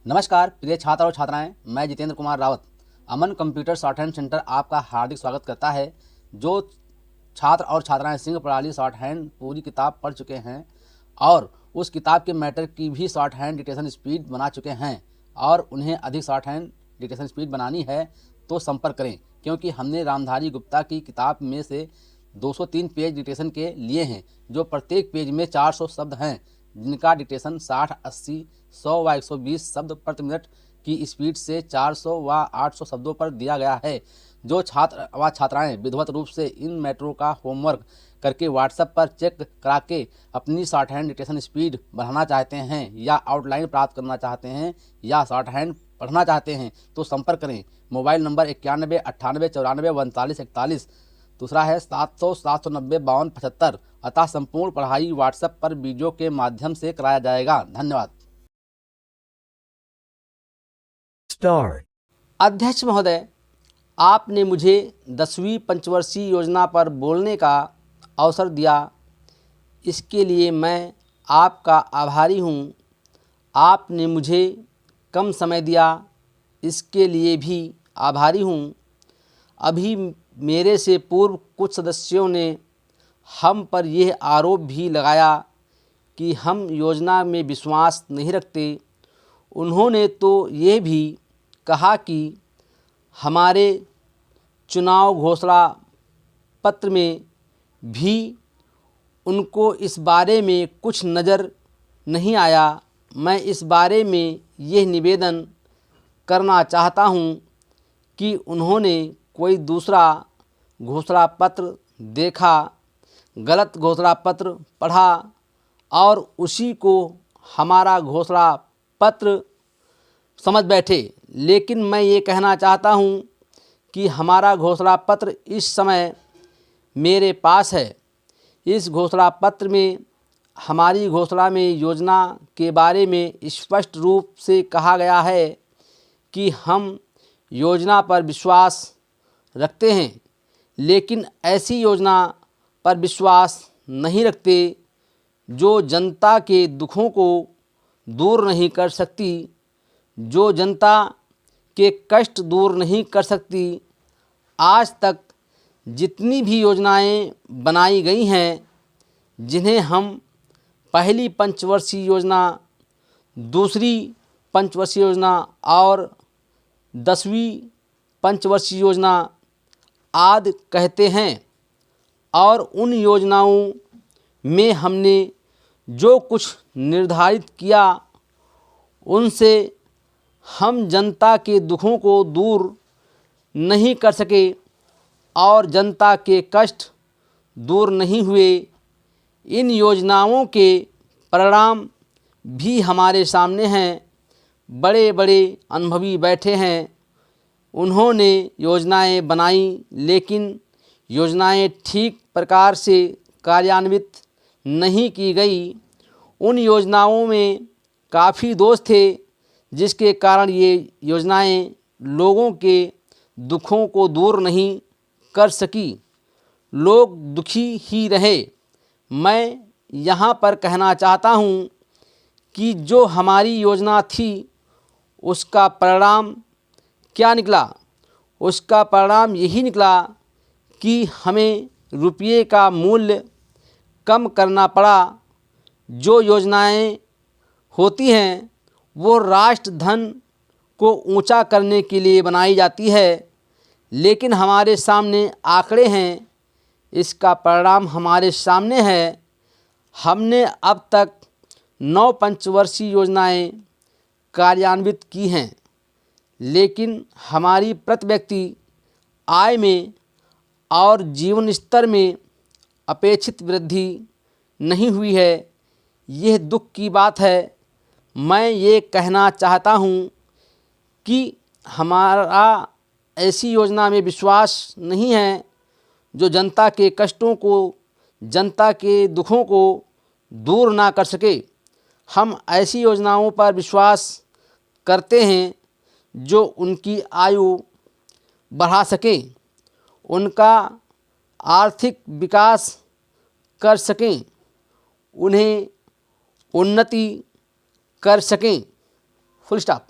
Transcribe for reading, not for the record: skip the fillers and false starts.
नमस्कार प्रिय छात्र और छात्राएं, मैं जितेंद्र कुमार रावत अमन कंप्यूटर शॉर्ट हैंड सेंटर आपका हार्दिक स्वागत करता है। जो छात्र और छात्राएं सिंह प्रणाली शॉर्ट हैंड पूरी किताब पढ़ चुके हैं और उस किताब के मैटर की भी शॉर्ट हैंड डिक्टेशन स्पीड बना चुके हैं और उन्हें अधिक शॉर्ट हैंड डिक्टेशन स्पीड बनानी है तो संपर्क करें, क्योंकि हमने रामधारी गुप्ता की किताब में से 203 पेज डिक्टेशन के लिए हैं, जो प्रत्येक पेज में 400 शब्द हैं, जिनका डिक्टेशन 60, 80, 100 व 120 शब्द प्रति मिनट की स्पीड से 400 व 800 शब्दों पर दिया गया है। जो छात्र व छात्राएं विधिवत रूप से इन मैटरों का होमवर्क करके व्हाट्सएप पर चेक करा के अपनी शॉर्ट हैंड डिक्टेशन स्पीड बढ़ाना चाहते हैं या आउटलाइन प्राप्त करना चाहते हैं या शॉर्ट हैंड पढ़ना चाहते हैं तो संपर्क करें। मोबाइल नंबर 91 98 94 39 41, दूसरा है 700 790 52 75। अतः संपूर्ण पढ़ाई व्हाट्सएप पर वीडियो के माध्यम से कराया जाएगा। धन्यवाद। अध्यक्ष महोदय, आपने मुझे 10वीं पंचवर्षीय योजना पर बोलने का अवसर दिया, इसके लिए मैं आपका आभारी हूँ। आपने मुझे कम समय दिया, इसके लिए भी आभारी हूँ। अभी मेरे से पूर्व कुछ सदस्यों ने हम पर यह आरोप भी लगाया कि हम योजना में विश्वास नहीं रखते। उन्होंने तो ये भी कहा कि हमारे चुनाव घोषणा पत्र में भी उनको इस बारे में कुछ नज़र नहीं आया। मैं इस बारे में यह निवेदन करना चाहता हूं कि उन्होंने कोई दूसरा घोषणा पत्र देखा, गलत घोषणा पत्र पढ़ा और उसी को हमारा घोषणा पत्र समझ बैठे। लेकिन मैं ये कहना चाहता हूँ कि हमारा घोषणा पत्र इस समय मेरे पास है। इस घोषणा पत्र में हमारी घोषणा में योजना के बारे में स्पष्ट रूप से कहा गया है कि हम योजना पर विश्वास रखते हैं, लेकिन ऐसी योजना पर विश्वास नहीं रखते जो जनता के दुखों को दूर नहीं कर सकती, जो जनता के कष्ट दूर नहीं कर सकती। आज तक जितनी भी योजनाएं बनाई गई हैं, जिन्हें हम पहली पंचवर्षीय योजना, दूसरी पंचवर्षीय योजना और 10वीं पंचवर्षीय योजना आदि कहते हैं, और उन योजनाओं में हमने जो कुछ निर्धारित किया उनसे हम जनता के दुखों को दूर नहीं कर सके और जनता के कष्ट दूर नहीं हुए। इन योजनाओं के परिणाम भी हमारे सामने हैं। बड़े बड़े अनुभवी बैठे हैं, उन्होंने योजनाएं बनाई, लेकिन योजनाएं ठीक प्रकार से कार्यान्वित नहीं की गई। उन योजनाओं में काफ़ी दोष थे, जिसके कारण ये योजनाएं लोगों के दुखों को दूर नहीं कर सकी। लोग दुखी ही रहे। मैं यहाँ पर कहना चाहता हूँ कि जो हमारी योजना थी उसका परिणाम क्या निकला। उसका परिणाम यही निकला कि हमें रुपये का मूल्य कम करना पड़ा। जो योजनाएं होती हैं वो राष्ट्र धन को ऊंचा करने के लिए बनाई जाती है, लेकिन हमारे सामने आंकड़े हैं, इसका परिणाम हमारे सामने है। हमने अब तक 9 पंचवर्षीय योजनाएं कार्यान्वित की हैं, लेकिन हमारी प्रति व्यक्ति आय में और जीवन स्तर में अपेक्षित वृद्धि नहीं हुई है। यह दुख की बात है। मैं ये कहना चाहता हूँ कि हमारा ऐसी योजना में विश्वास नहीं है जो जनता के कष्टों को, जनता के दुखों को दूर ना कर सके। हम ऐसी योजनाओं पर विश्वास करते हैं जो उनकी आयु बढ़ा सकें, उनका आर्थिक विकास कर सकें, उन्हें उन्नति कर सकें। Full stop.